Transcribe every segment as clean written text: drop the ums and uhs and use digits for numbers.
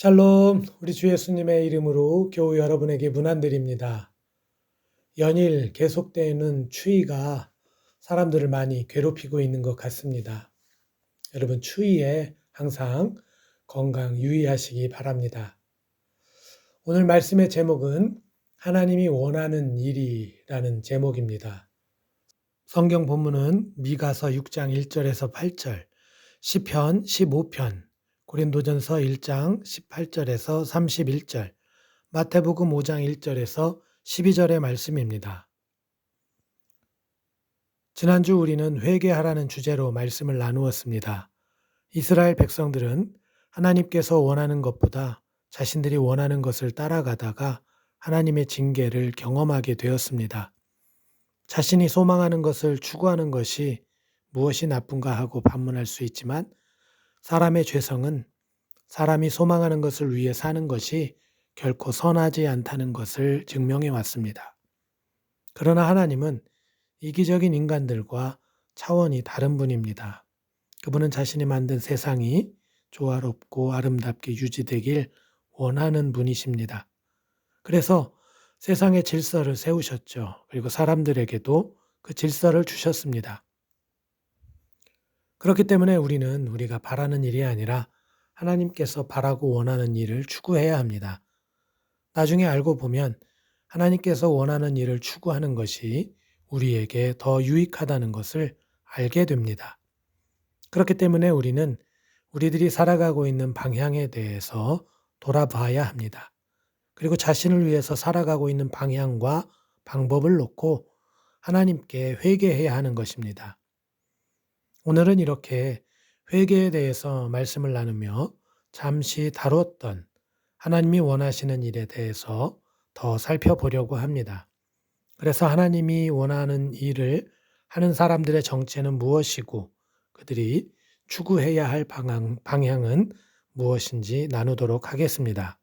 샬롬, 우리 주 예수님의 이름으로 교우 여러분에게 문안드립니다. 연일 계속되는 추위가 사람들을 많이 괴롭히고 있는 것 같습니다. 여러분 추위에 항상 건강 유의하시기 바랍니다. 오늘 말씀의 제목은 하나님이 원하는 일이라는 제목입니다. 성경 본문은 미가서 6장 1절에서 8절, 시편 15편, 고린도전서 1장 18절에서 31절, 마태복음 5장 1절에서 12절의 말씀입니다. 지난주 우리는 회개하라는 주제로 말씀을 나누었습니다. 이스라엘 백성들은 하나님께서 원하는 것보다 자신들이 원하는 것을 따라가다가 하나님의 징계를 경험하게 되었습니다. 자신이 소망하는 것을 추구하는 것이 무엇이 나쁜가 하고 반문할 수 있지만 사람의 죄성은 사람이 소망하는 것을 위해 사는 것이 결코 선하지 않다는 것을 증명해 왔습니다. 그러나 하나님은 이기적인 인간들과 차원이 다른 분입니다. 그분은 자신이 만든 세상이 조화롭고 아름답게 유지되길 원하는 분이십니다. 그래서 세상의 질서를 세우셨죠. 그리고 사람들에게도 그 질서를 주셨습니다. 그렇기 때문에 우리는 우리가 바라는 일이 아니라 하나님께서 바라고 원하는 일을 추구해야 합니다. 나중에 알고 보면 하나님께서 원하는 일을 추구하는 것이 우리에게 더 유익하다는 것을 알게 됩니다. 그렇기 때문에 우리는 우리들이 살아가고 있는 방향에 대해서 돌아봐야 합니다. 그리고 자신을 위해서 살아가고 있는 방향과 방법을 놓고 하나님께 회개해야 하는 것입니다. 오늘은 이렇게 회개에 대해서 말씀을 나누며 잠시 다뤘던 하나님이 원하시는 일에 대해서 더 살펴보려고 합니다. 그래서 하나님이 원하는 일을 하는 사람들의 정체는 무엇이고 그들이 추구해야 할 방향은 무엇인지 나누도록 하겠습니다.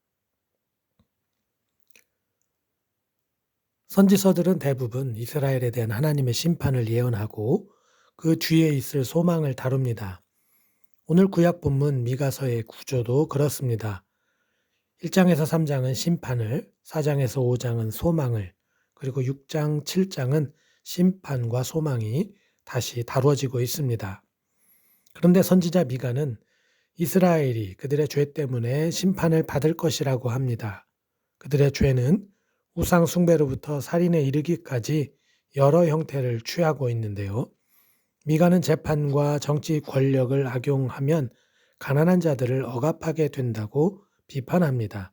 선지서들은 대부분 이스라엘에 대한 하나님의 심판을 예언하고 그 뒤에 있을 소망을 다룹니다. 오늘 구약 본문 미가서의 구조도 그렇습니다. 1장에서 3장은 심판을, 4장에서 5장은 소망을, 그리고 6장, 7장은 심판과 소망이 다시 다루어지고 있습니다. 그런데 선지자 미가는 이스라엘이 그들의 죄 때문에 심판을 받을 것이라고 합니다. 그들의 죄는 우상 숭배로부터 살인에 이르기까지 여러 형태를 취하고 있는데요. 미가는 재판과 정치 권력을 악용하면 가난한 자들을 억압하게 된다고 비판합니다.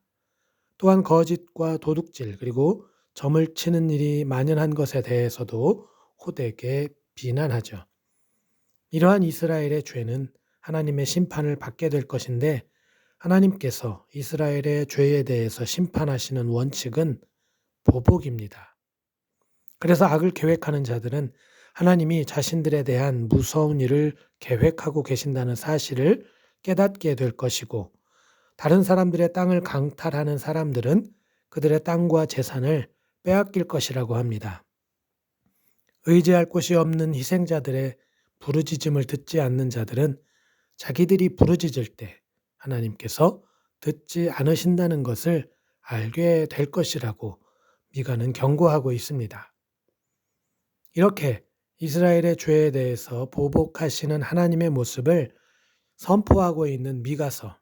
또한 거짓과 도둑질 그리고 점을 치는 일이 만연한 것에 대해서도 호되게 비난하죠. 이러한 이스라엘의 죄는 하나님의 심판을 받게 될 것인데 하나님께서 이스라엘의 죄에 대해서 심판하시는 원칙은 보복입니다. 그래서 악을 계획하는 자들은 하나님이 자신들에 대한 무서운 일을 계획하고 계신다는 사실을 깨닫게 될 것이고 다른 사람들의 땅을 강탈하는 사람들은 그들의 땅과 재산을 빼앗길 것이라고 합니다. 의지할 곳이 없는 희생자들의 부르짖음을 듣지 않는 자들은 자기들이 부르짖을 때 하나님께서 듣지 않으신다는 것을 알게 될 것이라고 미가는 경고하고 있습니다. 이렇게 이스라엘의 죄에 대해서 보복하시는 하나님의 모습을 선포하고 있는 미가서.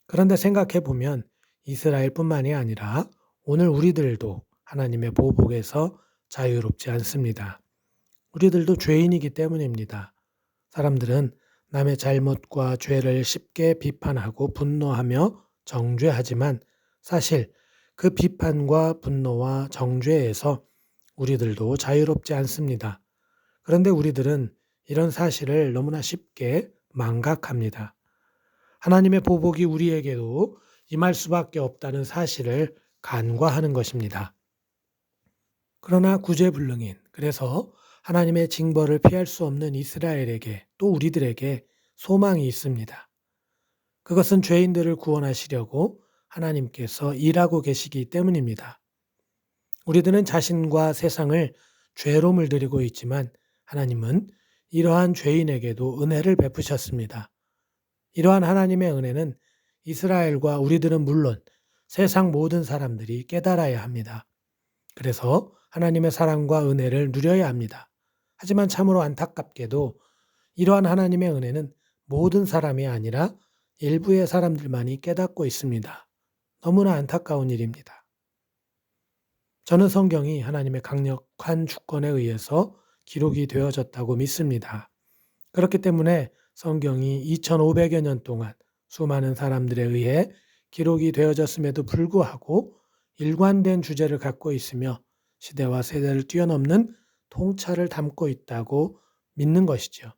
그런데 생각해 보면 이스라엘뿐만이 아니라 오늘 우리들도 하나님의 보복에서 자유롭지 않습니다. 우리들도 죄인이기 때문입니다. 사람들은 남의 잘못과 죄를 쉽게 비판하고 분노하며 정죄하지만 사실 그 비판과 분노와 정죄에서 우리들도 자유롭지 않습니다. 그런데 우리들은 이런 사실을 너무나 쉽게 망각합니다. 하나님의 보복이 우리에게도 임할 수밖에 없다는 사실을 간과하는 것입니다. 그러나 구제불능인, 그래서 하나님의 징벌을 피할 수 없는 이스라엘에게 또 우리들에게 소망이 있습니다. 그것은 죄인들을 구원하시려고 하나님께서 일하고 계시기 때문입니다. 우리들은 자신과 세상을 죄로 물들이고 있지만 하나님은 이러한 죄인에게도 은혜를 베푸셨습니다. 이러한 하나님의 은혜는 이스라엘과 우리들은 물론 세상 모든 사람들이 깨달아야 합니다. 그래서 하나님의 사랑과 은혜를 누려야 합니다. 하지만 참으로 안타깝게도 이러한 하나님의 은혜는 모든 사람이 아니라 일부의 사람들만이 깨닫고 있습니다. 너무나 안타까운 일입니다. 저는 성경이 하나님의 강력한 주권에 의해서 기록이 되어졌다고 믿습니다. 그렇기 때문에 성경이 2500여 년 동안 수많은 사람들에 의해 기록이 되어졌음에도 불구하고 일관된 주제를 갖고 있으며 시대와 세대를 뛰어넘는 통찰을 담고 있다고 믿는 것이죠.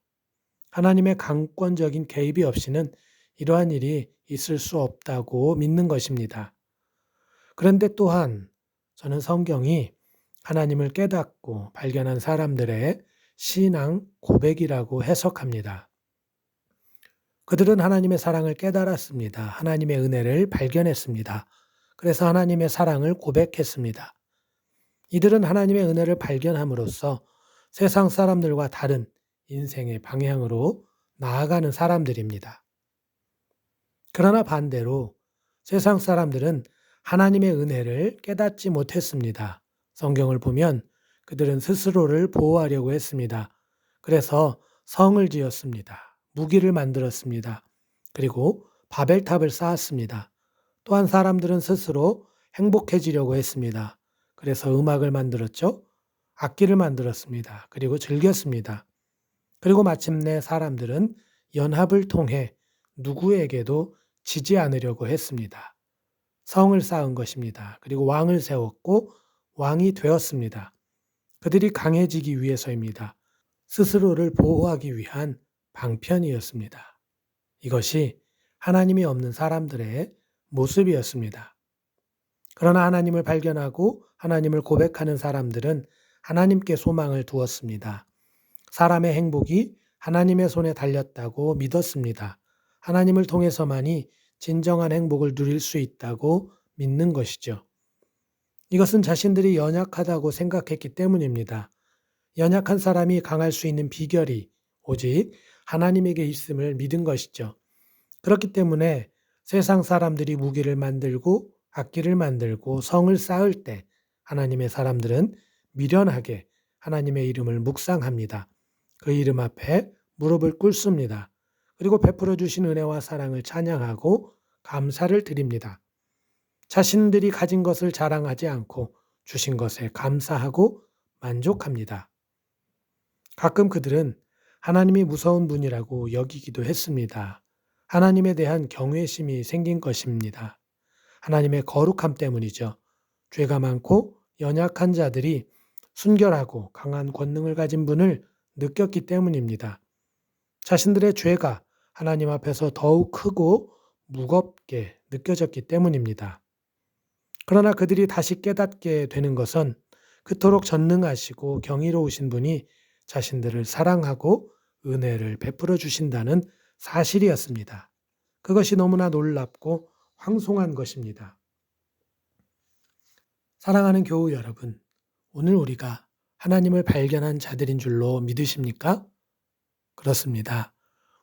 하나님의 강권적인 개입이 없이는 이러한 일이 있을 수 없다고 믿는 것입니다. 그런데 또한 저는 성경이 하나님을 깨닫고 발견한 사람들의 신앙 고백이라고 해석합니다. 그들은 하나님의 사랑을 깨달았습니다. 하나님의 은혜를 발견했습니다. 그래서 하나님의 사랑을 고백했습니다. 이들은 하나님의 은혜를 발견함으로써 세상 사람들과 다른 인생의 방향으로 나아가는 사람들입니다. 그러나 반대로 세상 사람들은 하나님의 은혜를 깨닫지 못했습니다. 성경을 보면 그들은 스스로를 보호하려고 했습니다. 그래서 성을 지었습니다. 무기를 만들었습니다. 그리고 바벨탑을 쌓았습니다. 또한 사람들은 스스로 행복해지려고 했습니다. 그래서 음악을 만들었죠. 악기를 만들었습니다. 그리고 즐겼습니다. 그리고 마침내 사람들은 연합을 통해 누구에게도 지지 않으려고 했습니다. 성을 쌓은 것입니다. 그리고 왕을 세웠고 왕이 되었습니다. 그들이 강해지기 위해서입니다. 스스로를 보호하기 위한 방편이었습니다. 이것이 하나님이 없는 사람들의 모습이었습니다. 그러나 하나님을 발견하고 하나님을 고백하는 사람들은 하나님께 소망을 두었습니다. 사람의 행복이 하나님의 손에 달렸다고 믿었습니다. 하나님을 통해서만이 진정한 행복을 누릴 수 있다고 믿는 것이죠. 이것은 자신들이 연약하다고 생각했기 때문입니다. 연약한 사람이 강할 수 있는 비결이 오직 하나님에게 있음을 믿은 것이죠. 그렇기 때문에 세상 사람들이 무기를 만들고 악기를 만들고 성을 쌓을 때 하나님의 사람들은 미련하게 하나님의 이름을 묵상합니다. 그 이름 앞에 무릎을 꿇습니다. 그리고 베풀어 주신 은혜와 사랑을 찬양하고 감사를 드립니다. 자신들이 가진 것을 자랑하지 않고 주신 것에 감사하고 만족합니다. 가끔 그들은 하나님이 무서운 분이라고 여기기도 했습니다. 하나님에 대한 경외심이 생긴 것입니다. 하나님의 거룩함 때문이죠. 죄가 많고 연약한 자들이 순결하고 강한 권능을 가진 분을 느꼈기 때문입니다. 자신들의 죄가 하나님 앞에서 더욱 크고 무겁게 느껴졌기 때문입니다. 그러나 그들이 다시 깨닫게 되는 것은 그토록 전능하시고 경이로우신 분이 자신들을 사랑하고 은혜를 베풀어 주신다는 사실이었습니다. 그것이 너무나 놀랍고 황송한 것입니다. 사랑하는 교우 여러분, 오늘 우리가 하나님을 발견한 자들인 줄로 믿으십니까? 그렇습니다.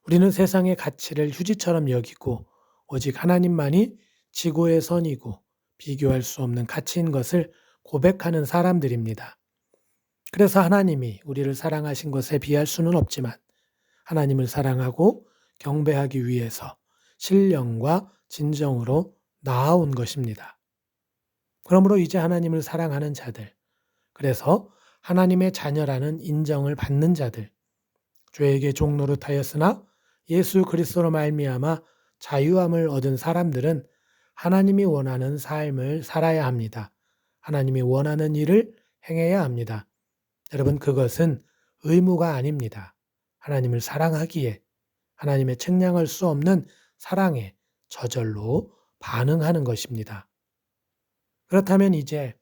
우리는 세상의 가치를 휴지처럼 여기고 오직 하나님만이 지고의 선이고 비교할 수 없는 가치인 것을 고백하는 사람들입니다. 그래서 하나님이 우리를 사랑하신 것에 비할 수는 없지만 하나님을 사랑하고 경배하기 위해서 신령과 진정으로 나아온 것입니다. 그러므로 이제 하나님을 사랑하는 자들, 그래서 하나님의 자녀라는 인정을 받는 자들, 죄에게 종노릇하였으나 예수 그리스도로 말미암아 자유함을 얻은 사람들은 하나님이 원하는 삶을 살아야 합니다. 하나님이 원하는 일을 행해야 합니다. 여러분, 그것은 의무가 아닙니다. 하나님을 사랑하기에 하나님의 측량할 수 없는 사랑에 저절로 반응하는 것입니다. 그렇다면 이제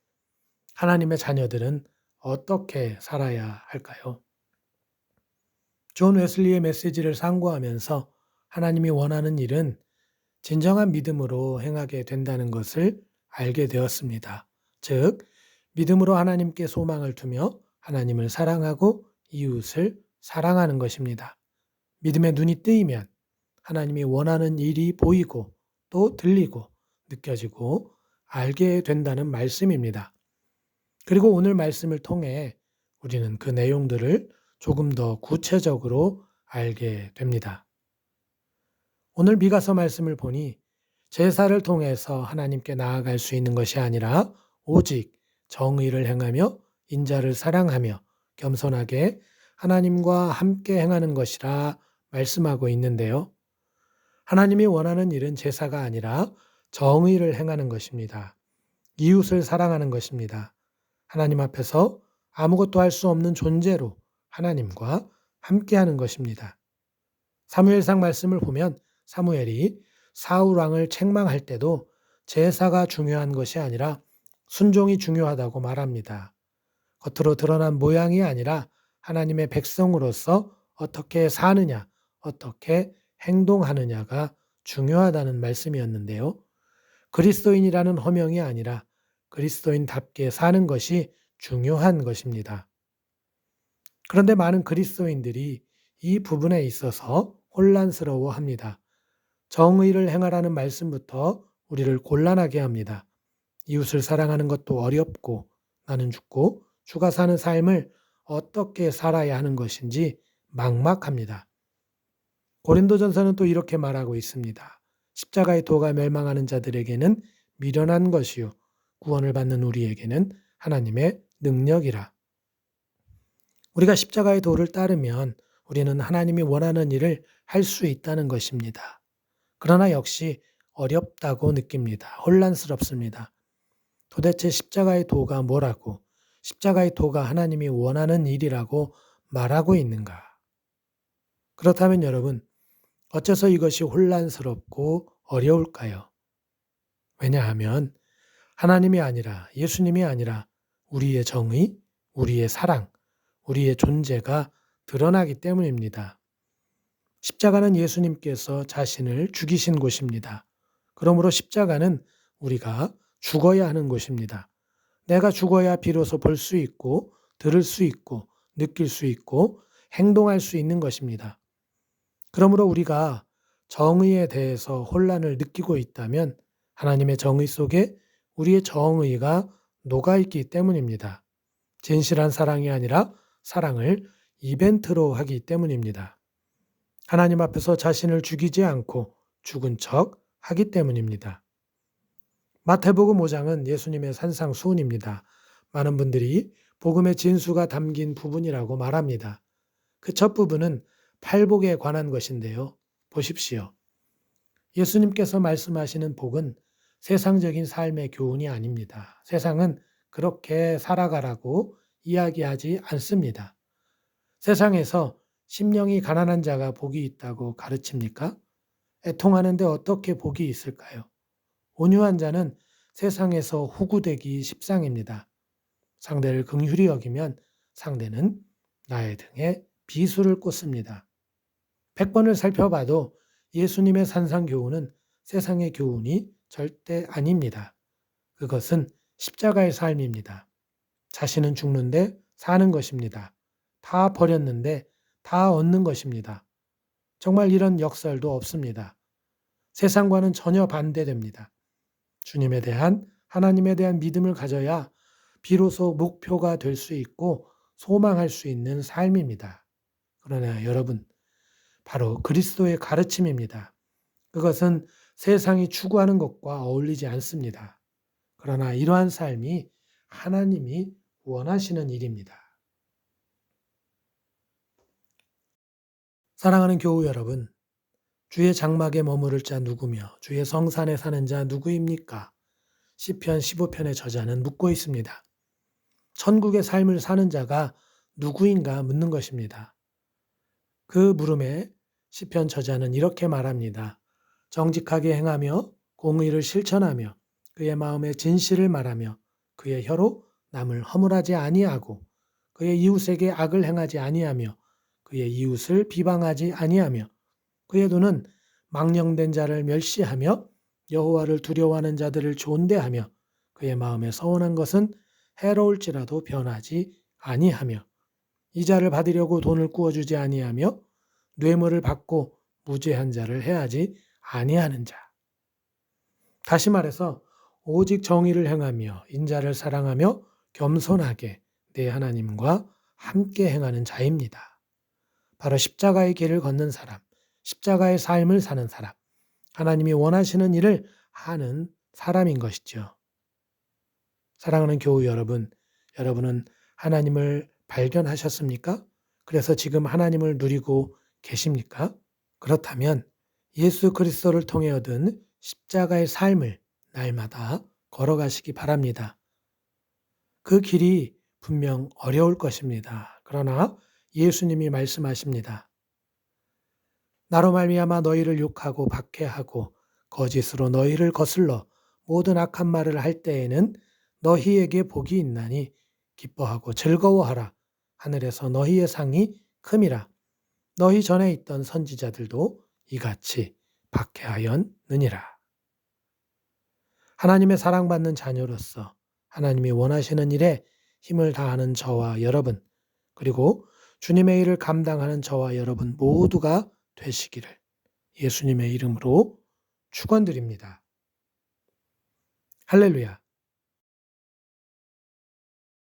하나님의 자녀들은 어떻게 살아야 할까요? 존 웨슬리의 메시지를 상고하면서 하나님이 원하는 일은 진정한 믿음으로 행하게 된다는 것을 알게 되었습니다. 즉, 믿음으로 하나님께 소망을 두며 하나님을 사랑하고 이웃을 사랑하는 것입니다. 믿음의 눈이 뜨이면 하나님이 원하는 일이 보이고 또 들리고 느껴지고 알게 된다는 말씀입니다. 그리고 오늘 말씀을 통해 우리는 그 내용들을 조금 더 구체적으로 알게 됩니다. 오늘 미가서 말씀을 보니 제사를 통해서 하나님께 나아갈 수 있는 것이 아니라 오직 정의를 행하며 인자를 사랑하며 겸손하게 하나님과 함께 행하는 것이라 말씀하고 있는데요. 하나님이 원하는 일은 제사가 아니라 정의를 행하는 것입니다. 이웃을 사랑하는 것입니다. 하나님 앞에서 아무것도 할 수 없는 존재로 하나님과 함께하는 것입니다. 사무엘상 말씀을 보면 사무엘이 사울 왕을 책망할 때도 제사가 중요한 것이 아니라 순종이 중요하다고 말합니다. 겉으로 드러난 모양이 아니라 하나님의 백성으로서 어떻게 사느냐, 어떻게 행동하느냐가 중요하다는 말씀이었는데요. 그리스도인이라는 허명이 아니라 그리스도인답게 사는 것이 중요한 것입니다. 그런데 많은 그리스도인들이 이 부분에 있어서 혼란스러워합니다. 정의를 행하라는 말씀부터 우리를 곤란하게 합니다. 이웃을 사랑하는 것도 어렵고 나는 죽고 주가 사는 삶을 어떻게 살아야 하는 것인지 막막합니다. 고린도전서는 또 이렇게 말하고 있습니다. 십자가의 도가 멸망하는 자들에게는 미련한 것이요 구원을 받는 우리에게는 하나님의 능력이라. 우리가 십자가의 도를 따르면 우리는 하나님이 원하는 일을 할 수 있다는 것입니다. 그러나 역시 어렵다고 느낍니다. 혼란스럽습니다. 도대체 십자가의 도가 뭐라고, 십자가의 도가 하나님이 원하는 일이라고 말하고 있는가? 그렇다면 여러분, 어째서 이것이 혼란스럽고 어려울까요? 왜냐하면 하나님이 아니라 예수님이 아니라 우리의 정의, 우리의 사랑, 우리의 존재가 드러나기 때문입니다. 십자가는 예수님께서 자신을 죽이신 곳입니다. 그러므로 십자가는 우리가 죽어야 하는 곳입니다. 내가 죽어야 비로소 볼 수 있고 들을 수 있고 느낄 수 있고 행동할 수 있는 것입니다. 그러므로 우리가 정의에 대해서 혼란을 느끼고 있다면 하나님의 정의 속에 우리의 정의가 녹아있기 때문입니다. 진실한 사랑이 아니라 사랑을 이벤트로 하기 때문입니다. 하나님 앞에서 자신을 죽이지 않고 죽은 척 하기 때문입니다. 마태복음 5장은 예수님의 산상수훈입니다. 많은 분들이 복음의 진수가 담긴 부분이라고 말합니다. 그 첫 부분은 팔복에 관한 것인데요. 보십시오. 예수님께서 말씀하시는 복은 세상적인 삶의 교훈이 아닙니다. 세상은 그렇게 살아가라고 이야기하지 않습니다. 세상에서 심령이 가난한 자가 복이 있다고 가르칩니까? 애통하는데 어떻게 복이 있을까요? 온유한 자는 세상에서 호구되기 십상입니다. 상대를 긍휼히 여기면 상대는 나의 등에 비수를 꽂습니다. 100번을 살펴봐도 예수님의 산상교훈은 세상의 교훈이 절대 아닙니다. 그것은 십자가의 삶입니다. 자신은 죽는데 사는 것입니다. 다 버렸는데 다 얻는 것입니다. 정말 이런 역설도 없습니다. 세상과는 전혀 반대됩니다. 주님에 대한, 하나님에 대한 믿음을 가져야 비로소 목표가 될 수 있고 소망할 수 있는 삶입니다. 그러나 여러분, 바로 그리스도의 가르침입니다. 그것은 세상이 추구하는 것과 어울리지 않습니다. 그러나 이러한 삶이 하나님이 원하시는 일입니다. 사랑하는 교우 여러분, 주의 장막에 머무를 자 누구며 주의 성산에 사는 자 누구입니까? 시편 15편의 저자는 묻고 있습니다. 천국의 삶을 사는 자가 누구인가 묻는 것입니다. 그 물음에 시편 저자는 이렇게 말합니다. 정직하게 행하며 공의를 실천하며 그의 마음에 진실을 말하며 그의 혀로 남을 허물하지 아니하고 그의 이웃에게 악을 행하지 아니하며 그의 이웃을 비방하지 아니하며 그의 눈은 망령된 자를 멸시하며 여호와를 두려워하는 자들을 존대하며 그의 마음에 서운한 것은 해로울지라도 변하지 아니하며 이자를 받으려고 돈을 구워주지 아니하며 뇌물을 받고 무죄한 자를 해하지 아니하는 자. 다시 말해서 오직 정의를 행하며 인자를 사랑하며 겸손하게 내 하나님과 함께 행하는 자입니다. 바로 십자가의 길을 걷는 사람, 십자가의 삶을 사는 사람, 하나님이 원하시는 일을 하는 사람인 것이죠. 사랑하는 교우 여러분, 여러분은 하나님을 발견하셨습니까? 그래서 지금 하나님을 누리고 계십니까? 그렇다면 예수 그리스도를 통해 얻은 십자가의 삶을 날마다 걸어가시기 바랍니다. 그 길이 분명 어려울 것입니다. 그러나 예수님이 말씀하십니다. 나로 말미암아 너희를 욕하고 박해하고 거짓으로 너희를 거슬러 모든 악한 말을 할 때에는 너희에게 복이 있나니 기뻐하고 즐거워하라. 하늘에서 너희의 상이 큼이라. 너희 전에 있던 선지자들도 이같이 박해하였느니라. 하나님의 사랑받는 자녀로서 하나님이 원하시는 일에 힘을 다하는 저와 여러분, 그리고 주님의 일을 감당하는 저와 여러분 모두가 되시기를 예수님의 이름으로 축원드립니다. 할렐루야.